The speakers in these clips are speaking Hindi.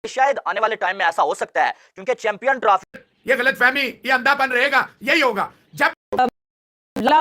शायद आने वाले टाइम में ऐसा हो सकता है, क्योंकि चैंपियन ट्रॉफी, ये गलतफहमी, ये अंधापन रहेगा, यही होगा जब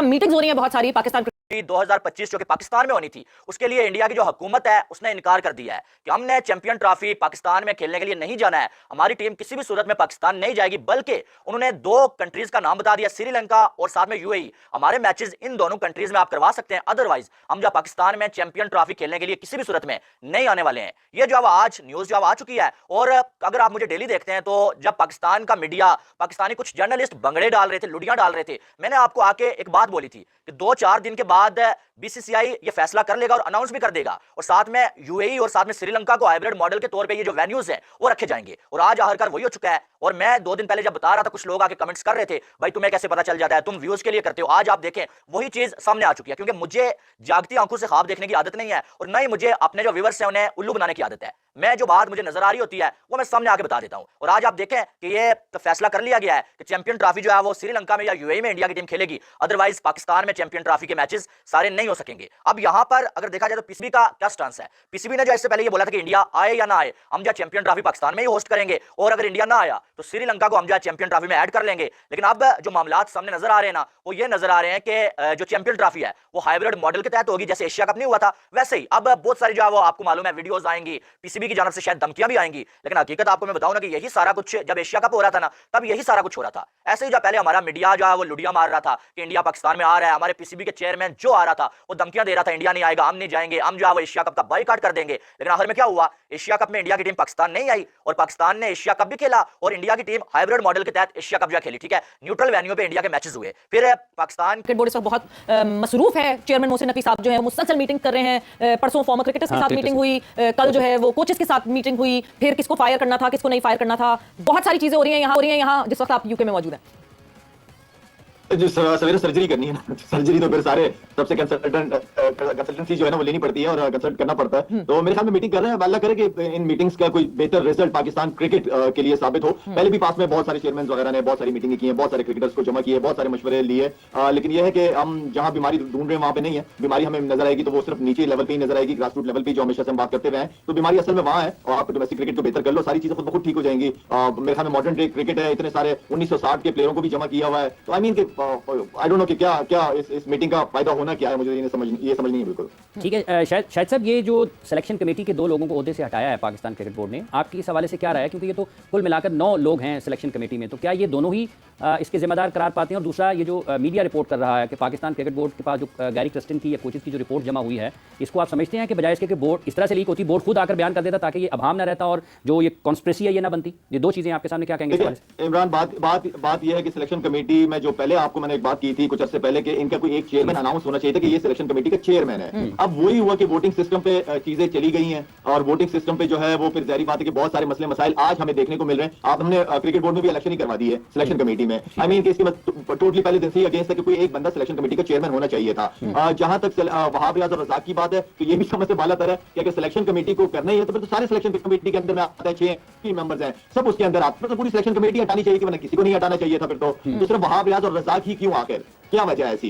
मीटिंग्स हो रही है बहुत सारी पाकिस्तान 2025 जो कि पाकिस्तान में होनी थी, उसके लिए इंडिया की जो हुकूमत है उसने इनकार कर दिया है कि हमने चैंपियन ट्रॉफी पाकिस्तान में खेलने के लिए नहीं जाना है, हमारी टीम किसी भी सूरत में पाकिस्तान नहीं जाएगी। बल्कि उन्होंने दो कंट्रीज का नाम बता दिया, श्रीलंका और साथ में यूएई। हमारे मैचेस इन दोनों कंट्रीज में आप करवा सकते हैं, अदरवाइज हम जो पाकिस्तान में चैंपियन ट्रॉफी खेलने के लिए किसी भी सूरत में नहीं आने वाले हैं। ये जो अब आज न्यूज जो अब आ चुकी है, और अगर आप मुझे डेली देखते हैं तो जब पाकिस्तान का मीडिया, पाकिस्तानी कुछ जर्नलिस्ट बंगड़े डाल रहे थे, लुडियां डाल रहे थे, मैंने आपको आके एक बात बोली थी कि 2-4 दिन के बाद बीसीसीआई ये फैसला कर लेगा और अनाउंस भी कर देगा, और साथ में यूएई और साथ में श्रीलंका को हाइब्रिड मॉडल के तौर पे ये जो वेन्यूज है वो रखे जाएंगे। और आज आखिरकार वही हो चुका है। और मैं 2 दिन पहले जब बता रहा था, कुछ लोग आके कमेंट्स कर रहे थे, भाई तुम्हें कैसे पता चल जाता है, तुम व्यूज के लिए करते हो। आज आप देखें वही चीज सामने आ चुकी है, क्योंकि मुझे जागती आंखों से ख्वाब देखने की आदत नहीं है, और न ही मुझे अपने जो व्यूअर्स हैं उन्हें उल्लू बनाने की आदत है। मैं जो बात मुझे नजर आ रही होती है वो मैं सामने आके बता देता हूं। और आज आप देखें कि ये तो फैसला कर लिया गया है कि चैंपियन ट्रॉफी जो है वो श्रीलंका में या यूएई में इंडिया की टीम खेलेगी, अदरवाइज पाकिस्तान में चैंपियन ट्रॉफी के मैचेस सारे नहीं हो सकेंगे। अब यहां पर अगर देखा जाए तो पीसीबी का क्या स्टांस है, पीसीबी ने जो इससे पहले ये बोला था कि इंडिया आए या ना आए, हम जो चैंपियन ट्रॉफी पाकिस्तान में ही होस्ट करेंगे, और अगर इंडिया ना आया तो श्रीलंका को हम जो चैंपियन ट्रॉफी में ऐड कर लेंगे। लेकिन अब जो मामलात सामने नजर आ रहे हैं ना, वो ये नजर आ रहे हैं कि जो चैंपियन ट्रॉफी है वो हाइब्रिड मॉडल के तहत होगी, जैसे एशिया कप नहीं हुआ था वैसे ही अब बहुत सारी जो है वो आपको मालूम है वीडियोस आएंगी, पीसीबी की जानब से शायद धमकियां भी आएंगी। लेकिन हकीकत आपको मैं बताऊं ना कि यही सारा कुछ जब एशिया कप हो रहा था ना, तब यही सारा कुछ हो रहा था। ऐसे ही जो पहले हमारा मीडिया जो है वो लुडिया मार रहा था कि इंडिया पाकिस्तान में आ रहा है, हमारे पीसीबी के चेयरमैन जो आ रहा था वो धमकियां दे रहा था, इंडिया नहीं आएगा, हम नहीं जाएंगे, हम जो है वो एशिया कप का बायकॉट कर देंगे। लेकिन आखिर में क्या हुआ, एशिया कप में इंडिया की टीम पाकिस्तान नहीं आई, और पाकिस्तान ने एशिया कप भी खेला, और इंडिया की टीम हाइब्रिड मॉडल के तहत एशिया कप जो खेली, ठीक है, न्यूट्रल वेन्यू पे इंडिया के मैचेस हुए। फिर पाकिस्तान क्रिकेट बोर्ड इस वक्त बहुत मसरूफ है। चेयरमैन मोहसिन नकवी साहब जो है मुसलसल मीटिंग कर रहे हैं। परसों फॉर्मर क्रिकेटर्स के साथ मीटिंग हुई, कल जो है वो कोचेस के साथ मीटिंग हुई, फिर किसको फायर करना था किसको नहीं फायर करना था, बहुत सारी चीजें हो रही हैं यहाँ जिस वक्त आप यूके में मौजूद हैं। जो सवेरे सर्जरी करनी है ना, सर्जरी तो फिर सारे सबसे कंसल्टेंसी जो है ना वो लेनी पड़ती है और कंसल्ट करना पड़ता है। तो मेरे ख्याल में मीटिंग कर रहे हैं, अल्लाह करे कि इन मीटिंग्स का कोई बेहतर रिजल्ट पाकिस्तान क्रिकेट के लिए साबित हो। पहले भी पास में बहुत सारे चेयरमैन वगैरह ने बहुत सारी मीटिंगें की हैं, बहुत सारे क्रिकेटर्स को जमा किए, बहुत सारे मशवरे लिए, लेकिन यह है कि हम जहां बीमारी ढूंढ रहे हैं वहां पे नहीं है। बीमारी हमें नजर आएगी तो वो सिर्फ नीचे लेवल पे ही नजर आएगी, ग्रासरूट लेवल पे जो हमेशा से हम बात करते हुए हैं। तो बीमारी असल में वहां है, और आप डोमेस्टिक क्रिकेट को बेहतर कर लो, सारी चीजें खुद ब खुद ठीक हो जाएंगी। मेरे ख्याल में मॉडर्न डे क्रिकेट है, इतने सारे 1960 के प्लेयरों को भी जमा किया हुआ है। तो I mean I don't know कि क्या इस मीटिंग का फायदा होना क्या है, मुझे ये समझ नहीं है बिल्कुल। ठीक है, शायद साहब ये जो सिलेक्शन कमेटी के 2 लोगों को ओहदे से हटाया है पाकिस्तान क्रिकेट बोर्ड ने, आपकी इस हवाले से क्या राय है? क्योंकि ये तो कुल मिलाकर 9 लोग हैं सिलेक्शन कमेटी में, तो क्या ये दोनों ही इसके जिम्मेदार करार पाते हैं? और दूसरा, ये जो मीडिया रिपोर्ट कर रहा है कि पाकिस्तान क्रिकेट बोर्ड के पास जो गैरी क्रिस्टन की या कोचेस की जो रिपोर्ट जमा हुई है, इसको आप समझते हैं कि बजाय इसके कि बोर्ड इस तरह से लीक होती, बोर्ड खुद आकर बयान कर देता ताकि ये अभाम ना रहता और जो ये कॉन्स्पिरेसी है ये ना बनती? ये 2 चीजें आपके सामने क्या कहेंगे? इमरान, बात यह है कि सिलेक्शन कमेटी में जो पहले आपको मैंने एक बात की थी कुछ अर्से पहले कि इनका कोई एक चेयरमैन अनाउंस होना चाहिए था कि ये सिलेक्शन कमेटी का चेयरमैन है। अब वही हुआ कि वोटिंग सिस्टम पे चीजें चली गई हैं, और वोटिंग सिस्टम पे जो है वो फिर जाहिर बात है कि बहुत सारे मसले मसाइल आज हमें देखने को मिल रहे हैं। आप हमने क्रिकेट बोर्ड में भी इलेक्शन ही करवा दी है सिलेक्शन कमेटी में। आई मीन कि इसकी टोटली पहले दिन से अगेंस्ट है कि कोई एक बंदा सिलेक्शन कमेटी का चेयरमैन होना चाहिए था। जहां तक वहाब रियाज और रजाक की बात है तो ये भी समझ से बालातर है कि अगर सिलेक्शन कमेटी को करना ही है तो फिर तो सारे सिलेक्शन कमेटी के अंदर में आता है, 6 टीम मेंबर्स हैं, सब उसके अंदर आते हैं, तो पूरी सिलेक्शन कमेटी हटानी चाहिए, वरना किसी को नहीं हटाना चाहिए था। फिर तो दूसरा वहाब रियाज और रजाक ही क्यों, आखिर क्या वजह है ऐसी?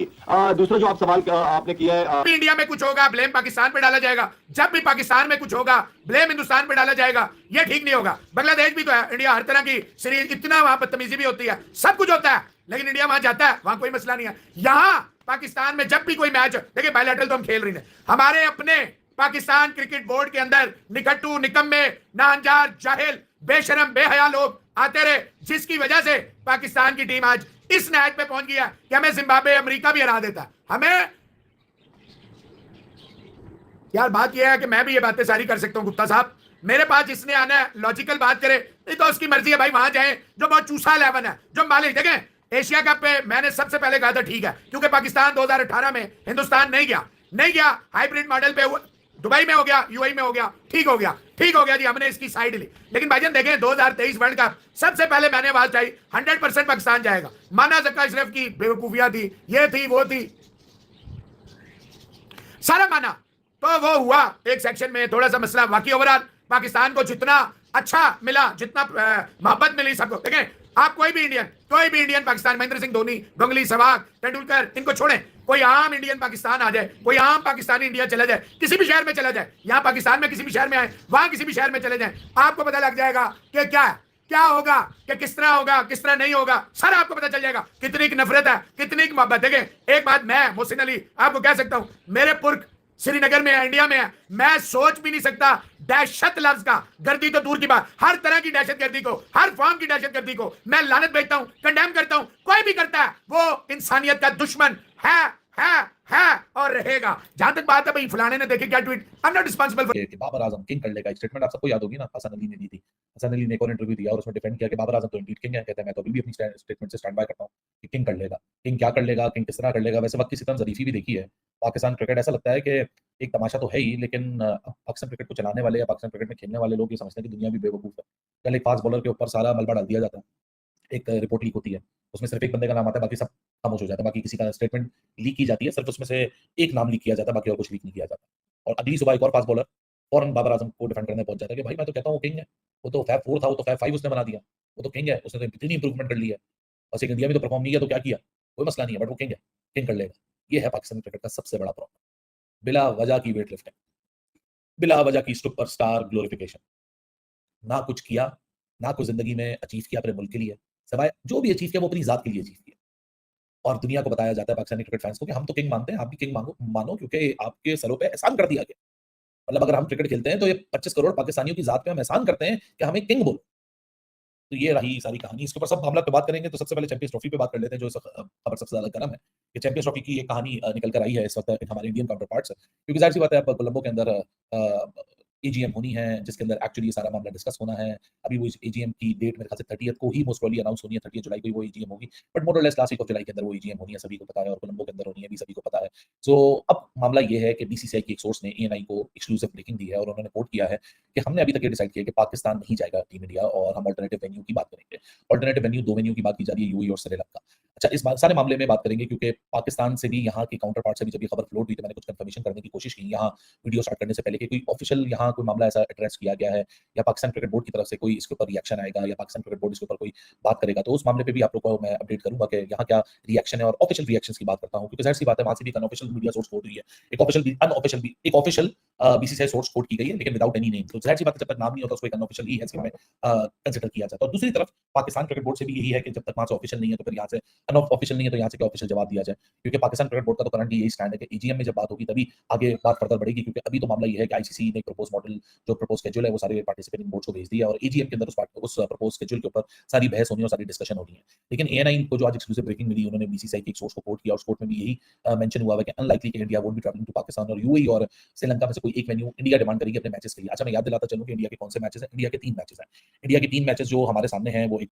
दूसरा जो आप सवाल आपने किया है, इंडिया में कुछ होगा ब्लेम पाकिस्तान पे डाला जाएगा, जब भी पाकिस्तान में कुछ होगा ब्लेम हिंदुस्तान पे डाला जाएगा, ये ठीक नहीं होगा। बांग्लादेश भी तो है, इंडिया हर तरह की सीरीज, इतना वहां बदतमीजी भी होती है, सब कुछ होता है, लेकिन इंडिया वहां जाता है, वहां कोई मसला नहीं है। यहां पाकिस्तान में जब भी कोई मैच, देखिए बायलैटरल तो हम खेल रहे हैं, हमारे अपने पाकिस्तान क्रिकेट बोर्ड के अंदर निकट्टू, निकम्मे, नाअंजार, जाहिल, बेशरम, बेहया लोग आते रहे, जिसकी वजह से पाकिस्तान की टीम आज इस नहज पे पहुंच गया कि हमें जिम्बाब्वे, अमेरिका भी हरा देता। हमें यार बात यह है कि मैं भी ये बातें सारी कर सकता हूं गुप्ता साहब, मेरे पास जिसने आना है लॉजिकल बात करे, नहीं तो उसकी मर्जी है भाई, वहां जाए जो बहुत चूसा 11 है, जो मालिक। देखें एशिया कप पे मैंने सबसे पहले कहा था ठीक है, क्योंकि पाकिस्तान 2018 में हिंदुस्तान नहीं गया, हाइब्रिड मॉडल पे दुबई में हो गया, यूएई में हो गया, ठीक हो गया जी, हमने इसकी साइड ली। लेकिन भाईजान देखें 2023 वर्ल्ड कप सबसे पहले मैंने आवाज उठाई 100% पाकिस्तान जाएगा, माना जक्का अशरफ की बेवकूफियां थी, ये थी वो थी, सारा माना, तो वो हुआ एक सेक्शन में थोड़ा सा मसला। बाकी ओवरऑल पाकिस्तान को जितना अच्छा मिला, जितना मोहब्बत मिली सबको, देखें आप कोई भी इंडियन पाकिस्तान, महेंद्र सिंह धोनी, गंगली, सहवाग, तेंदुलकर, इनको छोड़ें, कोई आम इंडियन पाकिस्तान आ जाए, कोई आम पाकिस्तानी इंडिया चला जाए, किसी भी शहर में चला जाए, यहाँ पाकिस्तान में किसी भी शहर में आए, वहां किसी भी शहर में चले जाए, आपको पता लग जाएगा कि क्या होगा, कि किस तरह होगा, किस तरह नहीं होगा, सारा आपको पता चल जाएगा। कितनी की नफरत है, कितनी की मोहब्बत। देखें, एक बात मैं मोहसिन अली आपको कह सकता हूं, मेरे पुरख श्रीनगर में है, इंडिया में है, मैं सोच भी नहीं सकता दहशत लफ्ज का, गर्दी तो दूर की बात, हर तरह की दहशतगर्दी को, हर फॉर्म की दहशतगर्दी को मैं लानत भेजता हूं, कंडेम करता हूं। कोई भी करता है वो इंसानियत का दुश्मन है और रहेगा। जहां तक बात है भाई फलाने ने देखे क्या tweet, I am not responsible for कि बाबर आजम किंग कर लेगा, स्टेटमेंट आप सबको याद होगी ना, हसन अली ने दी थी। हसन अली ने एक और इंटरव्यू दिया और उसमें डिफेंड किया कि बाबर आजम तो इंडीड किंग है। कहते हैं मैं तो अभी भी अपनी स्टेटमेंट से स्टैंड बाय करता हूं कि किंग कर लेगा। किंग क्या कर लेगा, किंग किस तरह कर लेगा, वैसे वक्त की सितम ज़रीफी भी देखी है। पाकिस्तान क्रिकेट ऐसा लगता है कि एक तमाशा तो है ही, लेकिन पाकिस्तान क्रिकेट को चलाने वाले या पाकिस्तान क्रिकेट में खेलने वाले लोग ये समझते हैं कि दुनिया भी बेवकूफ़ है। कल एक फास्ट बॉलर के ऊपर सारा मलबा डाल दिया जाता है, एक रिपोर्ट लीक होती है, उसमें सिर्फ एक बंदे का नाम आता है, बाकी सब खामोश हो जाता है, बाकी किसी का स्टेटमेंट लीक की जाती है, सिर्फ उसमें से एक नाम लीक किया जाता है, बाकी और कुछ लीक नहीं किया जाता। और अगली सुबह एक और फास्ट बॉलर फौरन बाबर आजम को डिफेंड करने पहुंच जाता है कि भाई मैं तो कहता हूँ वो किंग है, वो तो फैब 4 था, वो तो फैब 5 उसने बना दिया, वो तो किंग है, उसने तो इतनी इंप्रूवमेंट कर ली है, बस एक इंडिया में तो परफॉर्म नहीं किया तो क्या किया, कोई मसला नहीं है, बट वो किंग है, किंग कर लेगा। ये है पाकिस्तान क्रिकेट का सबसे बड़ा प्रॉब्लम, बिला वजह की वेट लिफ्टिंग, बिला वजह की सुपरस्टार ग्लोरिफिकेशन, ना कुछ किया, ना कुछ जिंदगी में अचीव किया अपने मुल्क के लिए, सिवाय जो भी अचीव किया वो अपनी जात के लिए अचीव किया। और दुनिया को बताया जाता है पाकिस्तानी क्रिकेट फैंस को कि हम तो किंग मानते हैं, आप भी किंग मानो क्योंकि आपके सरों पे एहसान कर दिया गया। मतलब अगर हम क्रिकेट खेलते हैं तो ये 25 करोड़ पाकिस्तानियों की जात पे हम एहसान करते हैं कि हमें किंग बोलो। तो ये रही सारी कहानी। इसके ऊपर सब मामला पे बात करेंगे तो सबसे पहले चैंपियंस ट्रॉफी पे बात कर लेते हैं, जो खबर सबसे ज्यादा गर्म है कि चैंपियंस ट्रॉफी की एक कहानी निकल कर आई है इस वक्त हमारे इंडियन काउंटर पार्ट से, क्योंकि जाहिर सी बात है अब कोलंबो के अंदर एजीएम होनी है जिसके अंदर एक्चुअली ये सारा मामला डिस्कस होना है। अभी वो एजीएम की डेट मेरे ख्याल से 30th को ही मोस्ट प्रोबेबली अनाउंस होनी है, 30 जुलाई को ही वो एजीएम होगी, बट मोर और लेस लास्ट वीक ऑफ जुलाई के अंदर वो एजीएम होनी है, सभी को पता है, और कोलंबो के अंदर होनी है भी सभी को पता है। सो अब मामला ये है कि बीसीसीआई की एक सोर्स ने एएनआई को एक्सक्लूसिव ब्रेकिंग दी है और उन्होंने कोट किया है कि हमने अभी तक ये डिसाइड किया कि पाकिस्तान नहीं जाएगा टीम इंडिया और हम अल्टरनेटिव वेन्यू की बात करेंगे। अल्टरनेटिव वेन्यू 2 वेन्यू की बात की जा रही है, यूएई और श्रीलंका। अच्छा, इस सारे मामले में बात करेंगे क्योंकि पाकिस्तान से भी यहाँ के काउंटर पार्ट से भी जब ये खबर फ्लोट हुई तो मैंने कुछ कंफर्मेशन करने की कोशिश की यहाँ वीडियो स्टार्ट करने से पहले कि कोई ऑफिशियल यहाँ कोई मामला ऐसा एड्रेस किया गया है या पाकिस्तान क्रिकेट बोर्ड की तरफ से कोई इसके ऊपर रिएक्शन आएगा या पाकिस्तान क्रिकेट बोर्ड इसके ऊपर कोई बात करेगा, तो उस मामले पे भी आप लोग को मैं अपडेट करूंगा कि यहाँ क्या रिएक्शन है और ऑफिशियल रिएक्शंस की बात करता हूँ, क्योंकि जाहिर सी बात है वहां से भी अनऑफिशियल मीडिया सोर्स कोट हुई है, एक ऑफिशियल बीसीसीआई सोर्स कोट की गई है लेकिन विदाउट एनी नेम। तो जाहिर सी बात है जब तक नाम नहीं होता उसको एक अनऑफिशियल ही है में कंसिडर किया जाता है। और दूसरी तरफ पाकिस्तान क्रिकेट बोर्ड से भी यही है कि जब तक वहां से ऑफिशियल नहीं है तो फिर यहाँ से अनऑफिशियल नहीं है तो यहाँ से क्या ऑफिशियल जवाब दिया जाए, क्योंकि पाकिस्तान क्रिकेट बोर्ड का तो करंटली यही स्टैंड है कि एजीएम में जब बात होगी तभी आगे बात फर्दर बढ़ेगी, क्योंकि अभी तो मामला ये है कि आईसीसी ने प्रपोज मॉडल जो प्रपोज शेड्यूल है वो सारे पार्टिसिपेटिंग बोर्ड्स को भेज दिया और एजीएम के अंदर उस प्रपोज शेड्यूल के ऊपर सारी बहस होनी और सारी डिस्कशन होनी है। लेकिन एएनआई को जो आज एक्सक्लूसिव ब्रेकिंग मिली, उन्होंने बीसीसीआई की एक सोर्स को कोट किया और उस कोट में भी यही मेंशन हुआ है कि अनलाइकली कि India won't be travelling to Pakistan और यूएई और श्रीलंका में से कोई एक वेन्यू इंडिया डिमांड करेगी अपने मैचेस के लिए। अच्छा, मैं याद दिलाता चलूं कि इंडिया के कौन से मैचेस हैं। इंडिया के 3 मैचेस हैं। इंडिया के 3 मैचेस जो हमारे सामने हैं वो एक